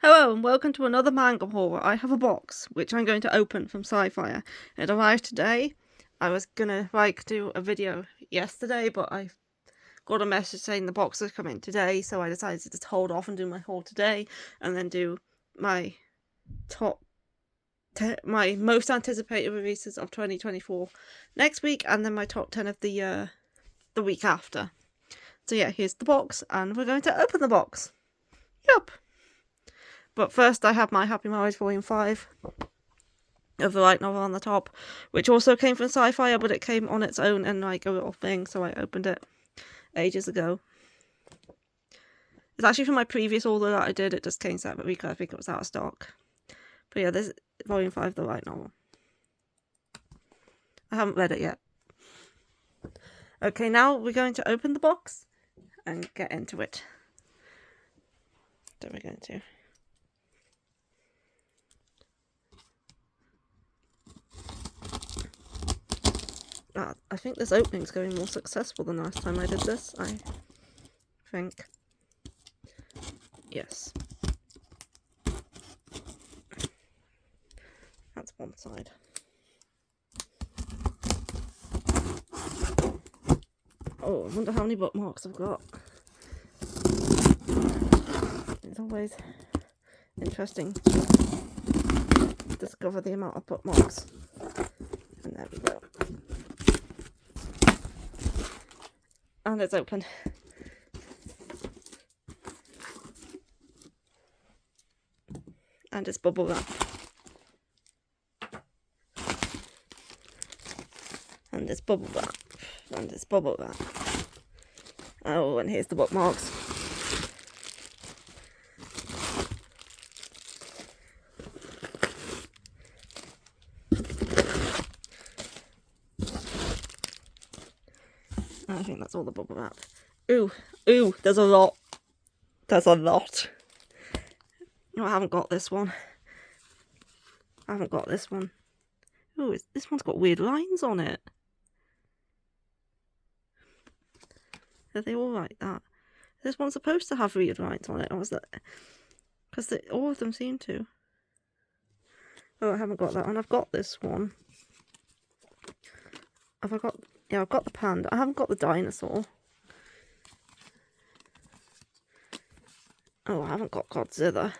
Hello and welcome to another manga haul. I have a box which I'm going to open from Sci-Fi. It arrived today. I was gonna do a video yesterday, but I got a message saying the box is coming today, so I decided to just hold off and do my haul today, and then do my my most anticipated releases of 2024 next week, and then my top 10 of the week after. So yeah, here's the box, and we're going to open the box. Yup. But first I have my Happy Marriage Volume 5 of the light novel on the top, which also came from Sci-Fi, but it came on its own and like a little thing, so I opened it ages ago. It's actually from my previous order that I did, it just came separately because I think it was out of stock. But yeah, this is Volume 5 of the light novel. I haven't read it yet. Okay, now we're going to open the box and get into it. So we're going to... I think this opening's going more successful than last time I did this, I think. Yes. That's one side. Oh, I wonder how many bookmarks I've got. It's always interesting to discover the amount of bookmarks. And there we go. And it's open. And it's bubble wrap. And it's bubble wrap. And it's bubble wrap. Oh, and here's the bookmarks. I think that's all the bubble wrap. Ooh, there's a lot. There's a lot. No, I haven't got this one. I haven't got this one. Ooh, this one's got weird lines on it. Are they all like that? This one's supposed to have weird lines on it, or was that? Because all of them seem to. Oh, I haven't got that one. I've got this one. Have I got... Yeah, I've got the panda. I haven't got the dinosaur. Oh, I haven't got Godzilla.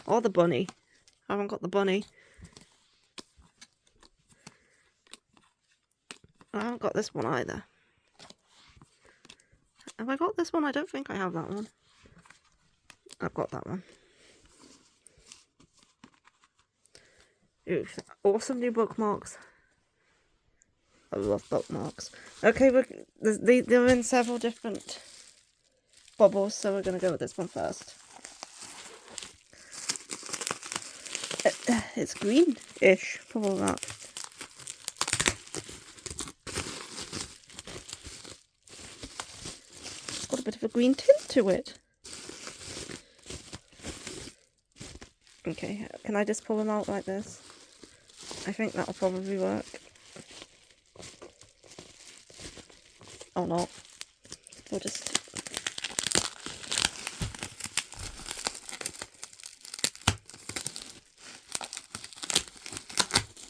Or the bunny. I haven't got the bunny. I haven't got this one either. Have I got this one? I don't think I have that one. I've got that one. Ooh, awesome new bookmarks. I love bookmarks. Okay, they're in several different bubbles, so we're going to go with this one first. It's green-ish, bubble wrap. It's got a bit of a green tint to it. Okay, can I just pull them out like this? I think that'll probably work. Or not. We'll just...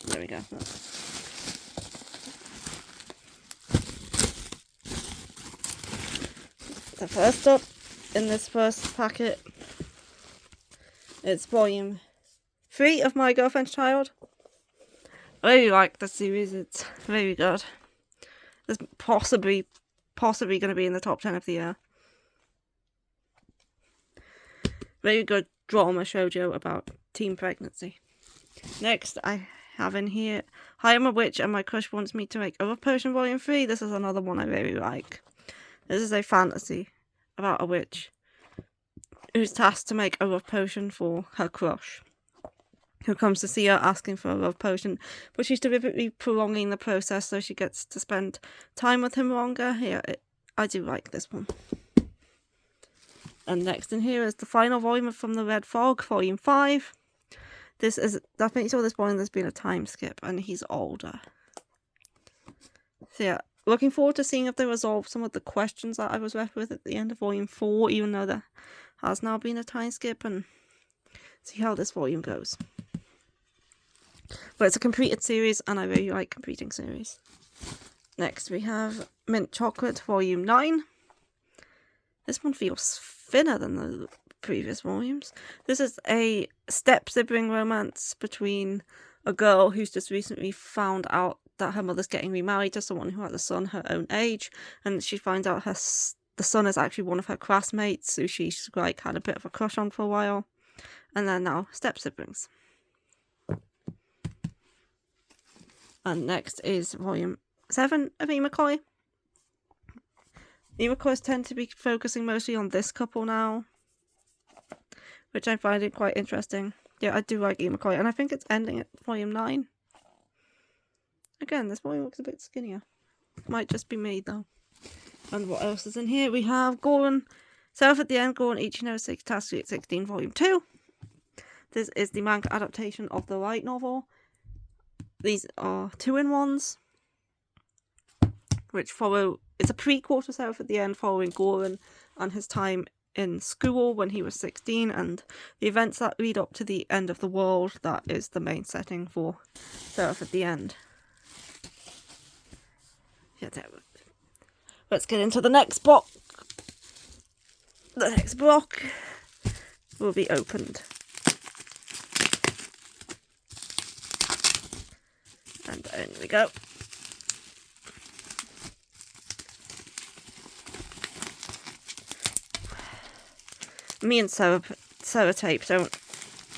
There we go. So first up, in this first packet, it's volume 3 of My Girlfriend's Child. I really like the series, it's very good. It's possibly going to be in the top 10 of the year. Very good drama shoujo about teen pregnancy. Next, I have in here I Am a Witch and My Crush Wants Me to Make a Love Potion Volume 3. This is another one I really like. This is a fantasy about a witch who's tasked to make a love potion for her crush, who comes to see her asking for a love potion, but she's deliberately prolonging the process so she gets to spend time with him longer. Yeah, I do like this one. And next in here is the final volume from the Red Fog, Volume 5. This is, I think you saw this volume, there's been a time skip, and he's older. So yeah, looking forward to seeing if they resolve some of the questions that I was left with at the end of Volume 4, even though there has now been a time skip, and see how this volume goes. But it's a completed series, and I really like completing series. Next we have Mint Chocolate Volume 9. This one feels thinner than the previous volumes. This is a step-sibling romance between a girl who's just recently found out that her mother's getting remarried to someone who has a son her own age, and she finds out the son is actually one of her classmates who she's like had a bit of a crush on for a while, and they're now step-siblings. And next is Volume 7 of Imakoi. Imakois tend to be focusing mostly on this couple now, which I find it quite interesting. Yeah, I do like Imakoi, and I think it's ending at Volume 9. Again, this volume looks a bit skinnier. Might just be me, though. And what else is in here? We have Goran, Self at the End, Goran Ichino 16, Volume 2. This is the manga adaptation of the light novel. These are 2-in-1s, which follow... It's a prequel to Self at the End, following Goran and his time in school when he was 16, and the events that lead up to the end of the world. That is the main setting for Self at the End. Yeah, let's get into the next block. The next block will be opened. And in we go. Me and Tape don't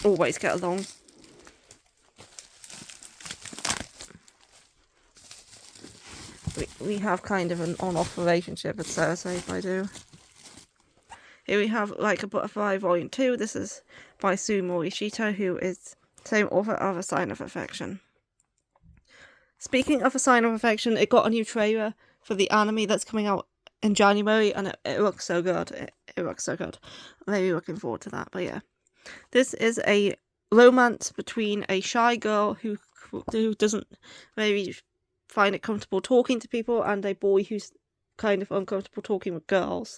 always get along. We have kind of an on-off relationship with Tape, I do. Here we have Like a Butterfly Volume 2. This is by Sue Morishita, who is the same author of A Sign of Affection. Speaking of A Sign of Affection, it got a new trailer for the anime that's coming out in January, and it looks so good. It looks so good. I'm really looking forward to that, but yeah. This is a romance between a shy girl who doesn't really find it comfortable talking to people, and a boy who's kind of uncomfortable talking with girls.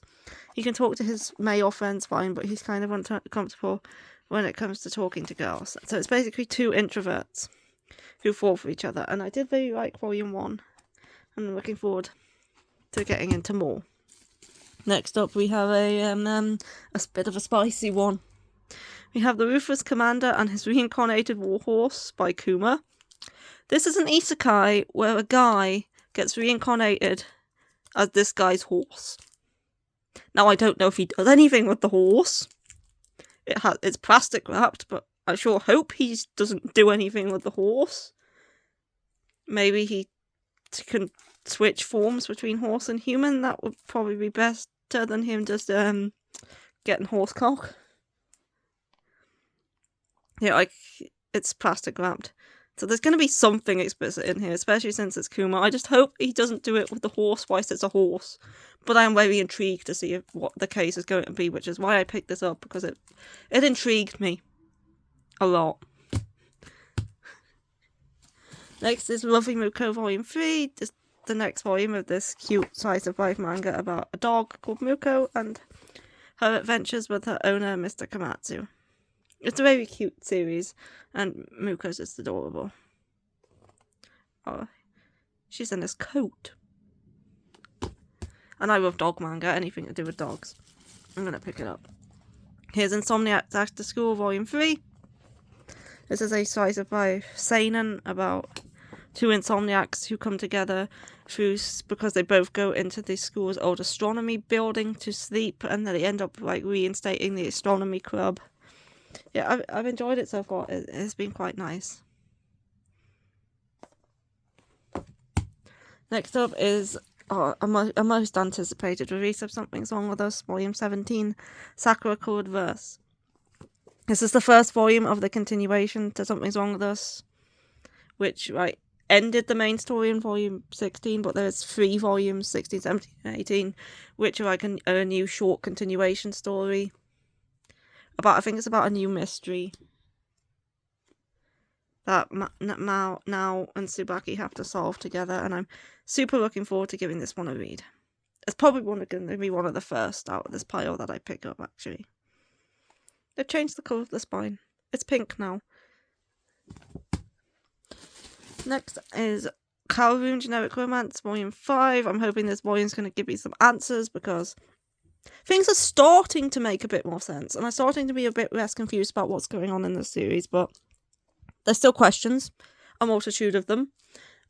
He can talk to his male friends fine, but he's kind of uncomfortable when it comes to talking to girls. So it's basically two introverts who fall for each other, and I did really like Volume 1. I'm looking forward to getting into more. Next up we have a bit of a spicy one. We have The Ruthless Commander and His Reincarnated Warhorse by Kuma. This is an isekai where a guy gets reincarnated as this guy's horse. Now I don't know if he does anything with the horse. It's plastic wrapped, but I sure hope he doesn't do anything with the horse. Maybe he can switch forms between horse and human. That would probably be better than him just getting horse cock. Yeah, like, it's plastic wrapped. So there's going to be something explicit in here, especially since it's Kuma. I just hope he doesn't do it with the horse whilst it's a horse. But I am very intrigued to see what the case is going to be, which is why I picked this up, because it intrigued me a lot. Next is Lovely Muko Volume 3. This the next volume of this cute slice of life manga about a dog called Muko and her adventures with her owner, Mr. Komatsu. It's a very cute series, and Muko's just adorable. Oh, she's in this coat. And I love dog manga, anything to do with dogs. I'm going to pick it up. Here's Insomniacs After School Volume 3. This is a slice of life seinen about two insomniacs who come together because they both go into the school's old astronomy building to sleep, and then they end up like reinstating the astronomy club. Yeah, I've enjoyed it so far. It's been quite nice. Next up is a most anticipated release of Something's Wrong With Us, Volume 17, Sakura Colored Verse. This is the first volume of the continuation to Something's Wrong With Us, which ended the main story in Volume 16, but there's 3 volumes, 16, 17, and 18, which are like a new short continuation story. I think it's about a new mystery that Mao and Tsubaki have to solve together, and I'm super looking forward to giving this one a read. It's probably going to be one of the first out of this pile that I pick up, actually. They've changed the colour of the spine. It's pink now. Next is Calhoun Generic Romance Volume 5. I'm hoping this volume's going to give me some answers because things are starting to make a bit more sense. And I'm starting to be a bit less confused about what's going on in this series. But there's still questions, a multitude of them.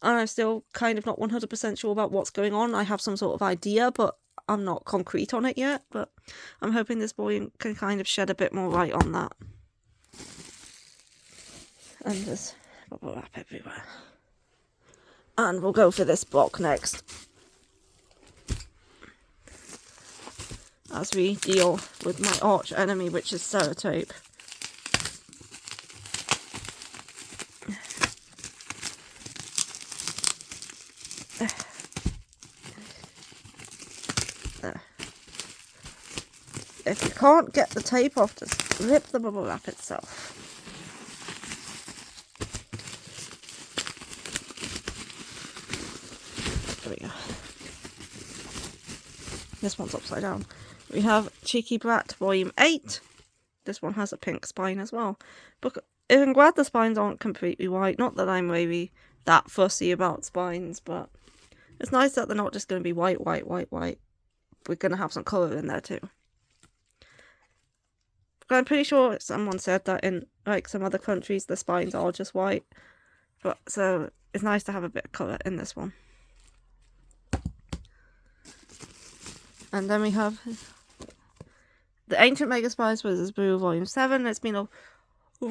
And I'm still kind of not 100% sure about what's going on. I have some sort of idea, but I'm not concrete on it yet. But I'm hoping this volume can kind of shed a bit more light on that. And there's bubble wrap everywhere. And we'll go for this block next, as we deal with my arch enemy, which is sellotape. There. If you can't get the tape off, just rip the bubble wrap itself. There we go. This one's upside down. We have Cheeky Brat Volume 8. This one has a pink spine as well. But I'm glad the spines aren't completely white. Not that I'm maybe that fussy about spines, but it's nice that they're not just going to be white, white, white, white. We're going to have some colour in there too. But I'm pretty sure someone said that in like some other countries the spines are just white. But so it's nice to have a bit of colour in this one. And then we have the Ancient Mega Spies vs. Blue Volume 7. It's been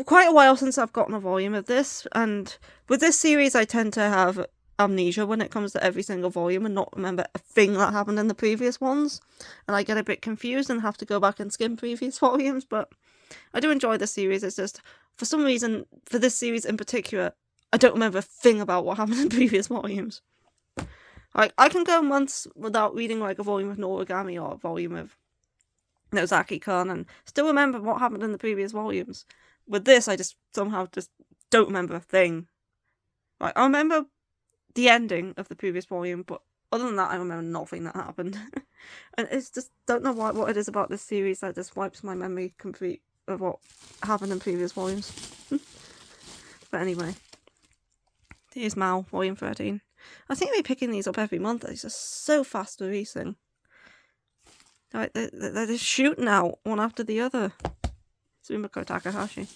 quite a while since I've gotten a volume of this. And with this series, I tend to have amnesia when it comes to every single volume and not remember a thing that happened in the previous ones. And I get a bit confused and have to go back and skim previous volumes. But I do enjoy this series. It's just, for some reason, for this series in particular, I don't remember a thing about what happened in previous volumes. Like, I can go months without reading like a volume of Noragami or a volume of Nozaki-kun and still remember what happened in the previous volumes. With this, I just somehow just don't remember a thing. Like, I remember the ending of the previous volume, but other than that, I remember nothing that happened. And it's just, don't know what it is about this series that just wipes my memory complete of what happened in previous volumes. But anyway, here's Mal, Volume 13. I think they're picking these up every month. These are so fast releasing. Like, they're just shooting out one after the other. Sumiko Takahashi.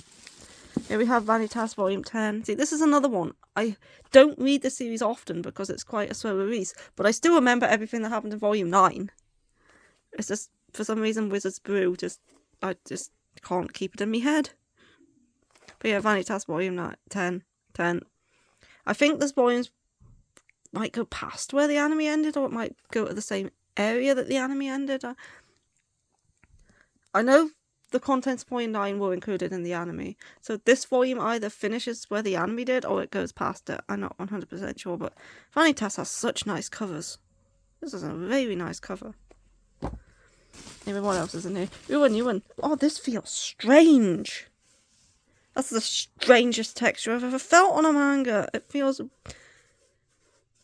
Here we have Vanitas Volume 10. See, this is another one. I don't read the series often because it's quite a slow release, but I still remember everything that happened in Volume 9. It's just, for some reason, Wizard's Brew, I just can't keep it in my head. But yeah, Vanitas Volume 10. I think this volume's might go past where the anime ended, or it might go to the same area that the anime ended. I know the contents of Volume 9 were included in the anime, so this volume either finishes where the anime did or it goes past it. I'm not 100% sure, but Vanitas has such nice covers. This is a very nice cover. Anyway, what else is in here? Ooh, a new one. Oh, this feels strange. That's the strangest texture I've ever felt on a manga. It feels...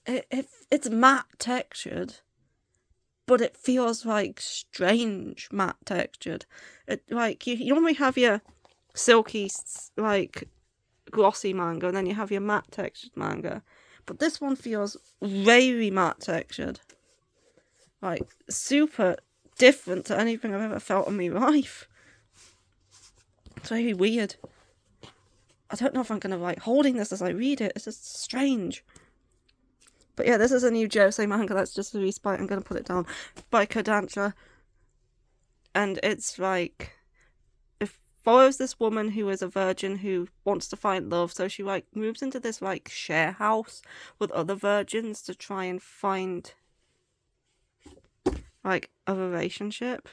It's matte textured, but it feels like strange matte textured. Like you normally have your silky, like glossy manga, and then you have your matte textured manga. But this one feels very matte textured, like super different to anything I've ever felt in my life. It's very weird. I don't know if I'm gonna like holding this as I read it. It's just strange. But yeah, this is a new Josei manga that's just released by, I'm going to put it down, by Kodansha. And it's like, it follows this woman who is a virgin who wants to find love. So she like moves into this like share house with other virgins to try and find like a relationship.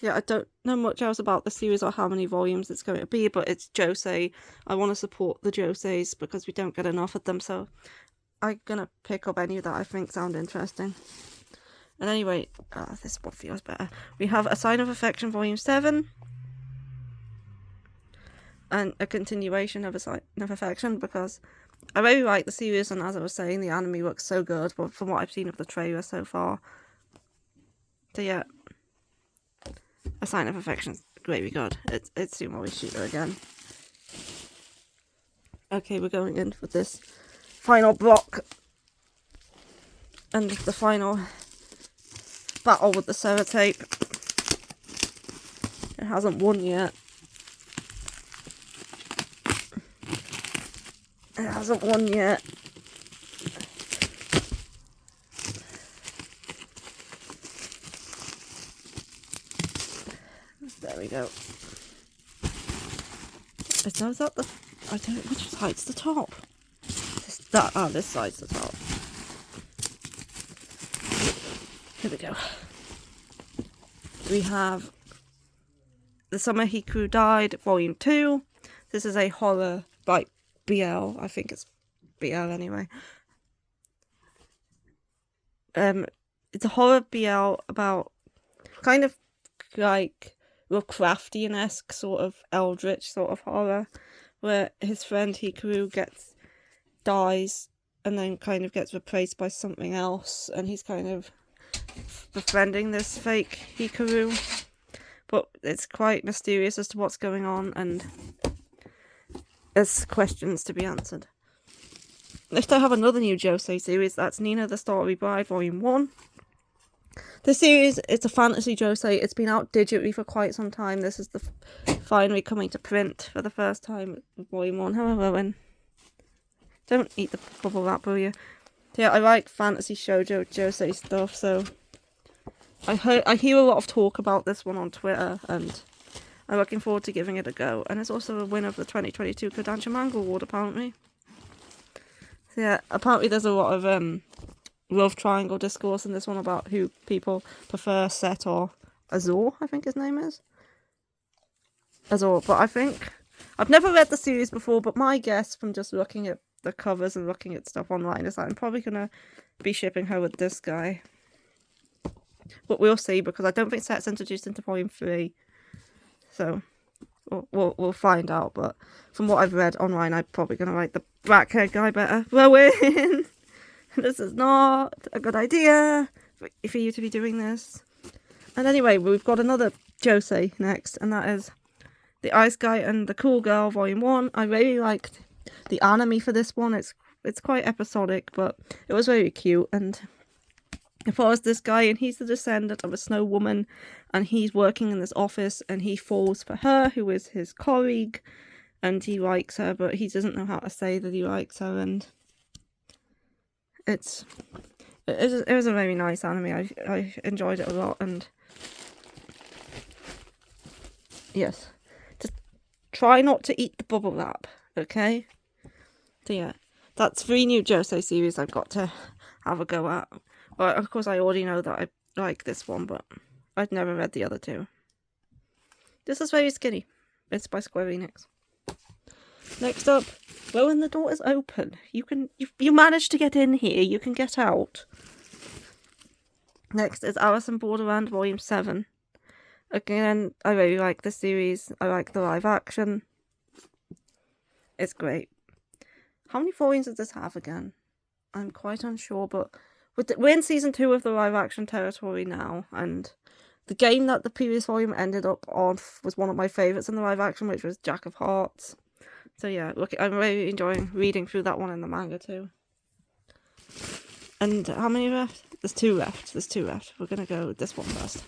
Yeah, I don't know much else about the series or how many volumes it's going to be, but it's Josei. I want to support the Joseis because we don't get enough of them, so I'm going to pick up any that I think sound interesting. And anyway, this one feels better. We have A Sign of Affection Volume 7. And a continuation of A Sign of Affection because I really like the series, and as I was saying, the anime looks so good, but from what I've seen of the trailer so far. So yeah. A Sign of Affection. Gravy God. It's Sumo Ishida again. Okay, we're going in for this final block. And the final battle with the Tape. It hasn't won yet. It hasn't won yet. There we go. Is that the... I don't know which side's the top. This side's the top. Here we go. We have The Summer Hikaru Died, Volume 2. This is a horror by BL. I think it's BL anyway. It's a horror BL about kind of like Lovecraftian-esque sort of eldritch sort of horror, where his friend Hikaru dies and then kind of gets replaced by something else, and he's kind of befriending this fake Hikaru, but it's quite mysterious as to what's going on, and there's questions to be answered. Next I have another new Josei series, that's Nina the Starry Bride Volume 1. This series, it's a fantasy Josei. It's been out digitally for quite some time. This is the finally coming to print for the first time, Volume 1. However, don't eat the bubble wrap, will you? Yeah, I like fantasy shoujo Josei stuff, so I hear a lot of talk about this one on Twitter, and I'm looking forward to giving it a go. And it's also a winner of the 2022 Kodansha Manga Award, apparently. So yeah, apparently there's a lot of love triangle discourse in this one about who people prefer, Set or Azor, I think his name is. Azor, but I think... I've never read the series before, but my guess from just looking at the covers and looking at stuff online is that I'm probably going to be shipping her with this guy. But we'll see, because I don't think Set's introduced into Volume 3. So, we'll find out, but from what I've read online, I'm probably going to like the black-haired guy better. Rowan! This is not a good idea for you to be doing this. And anyway, we've got another Josei next, and that is The Ice Guy and the Cool Girl Volume 1. I really liked the anime for this one. It's quite episodic, but it was very cute, and it follows this guy, and he's the descendant of a snow woman, and he's working in this office, and he falls for her, who is his colleague, and he likes her, but he doesn't know how to say that he likes her, and it was a very nice anime. I enjoyed it a lot, and yes, just try not to eat the bubble wrap, okay? So yeah, that's 3 new Josei series I've got to have a go at. Well, of course I already know that I like this one, but I've never read the other 2. This is very skinny. It's by Square Enix. Next up, when the door is open, you managed to get in here, you can get out. Next is Alice in Borderland Volume 7. Again, I really like this series. I like the live action. It's great. How many volumes does this have again? I'm quite unsure, but we're in season 2 of the live action territory now, and the game that the previous volume ended up on was one of my favourites in the live action, which was Jack of Hearts. So yeah, look, I'm really enjoying reading through that one in the manga too. And how many left? There's 2 left. We're going to go with this one first.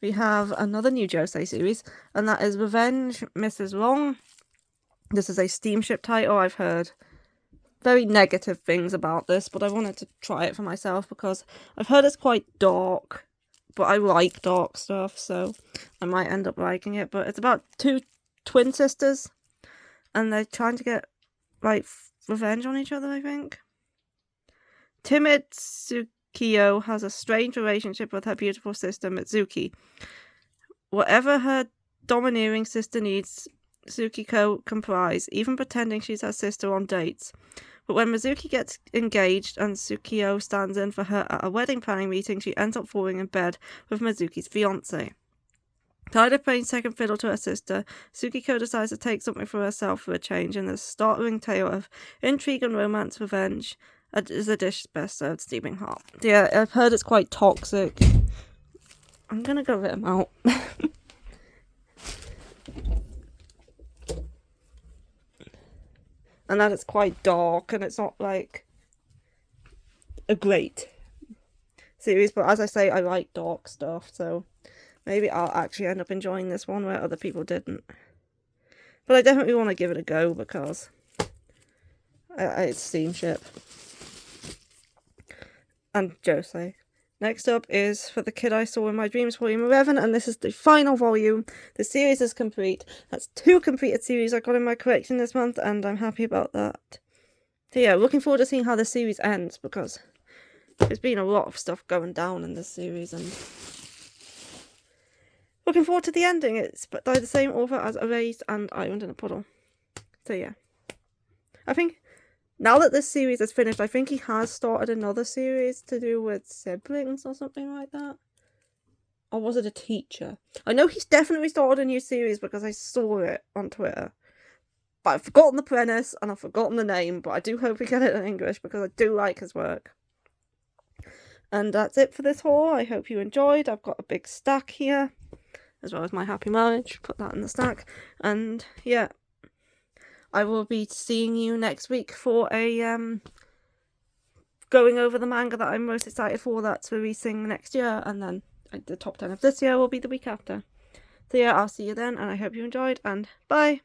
We have another new Josei series, and that is Revenge Mrs. Long. This is a steamship title. I've heard very negative things about this, but I wanted to try it for myself because I've heard it's quite dark, but I like dark stuff, so I might end up liking it. But it's about 2 twin sisters, and they're trying to get, like, revenge on each other, I think. Timid Tsukiyo has a strange relationship with her beautiful sister, Mitsuki. Whatever her domineering sister needs, Tsukiko complies, even pretending she's her sister on dates. But when Mizuki gets engaged and Tsukiyo stands in for her at a wedding planning meeting, she ends up falling in bed with Mizuki's fiancé. Tired of playing second fiddle to her sister, Tsukiko decides to take something for herself for a change, and this startling tale of intrigue and romance revenge is a dish best served steaming hot. Yeah, I've heard it's quite toxic. I'm gonna go rip them out. And that it's quite dark and it's not like a great series, but as I say, I like dark stuff, so maybe I'll actually end up enjoying this one where other people didn't. But I definitely want to give it a go because it's steamship. And Jose. Next up is For the Kid I Saw in My Dreams, Volume 11, and this is the final volume. The series is complete. That's 2 completed series I got in my collection this month, and I'm happy about that. So yeah, looking forward to seeing how the series ends, because there's been a lot of stuff going down in this series, and looking forward to the ending. It's by the same author as Erased and Island in a Puddle. So yeah. I think now that this series is finished, I think he has started another series to do with siblings or something like that. Or was it a teacher? I know he's definitely started a new series because I saw it on Twitter. But I've forgotten the premise and I've forgotten the name, but I do hope we get it in English because I do like his work. And that's it for this haul. I hope you enjoyed. I've got a big stack here, as well as my Happy Marriage. Put that in the stack. And yeah, I will be seeing you next week for a going over the manga that I'm most excited for that's releasing next year, and then the top 10 of this year will be the week after. So yeah, I'll see you then, and I hope you enjoyed, and bye!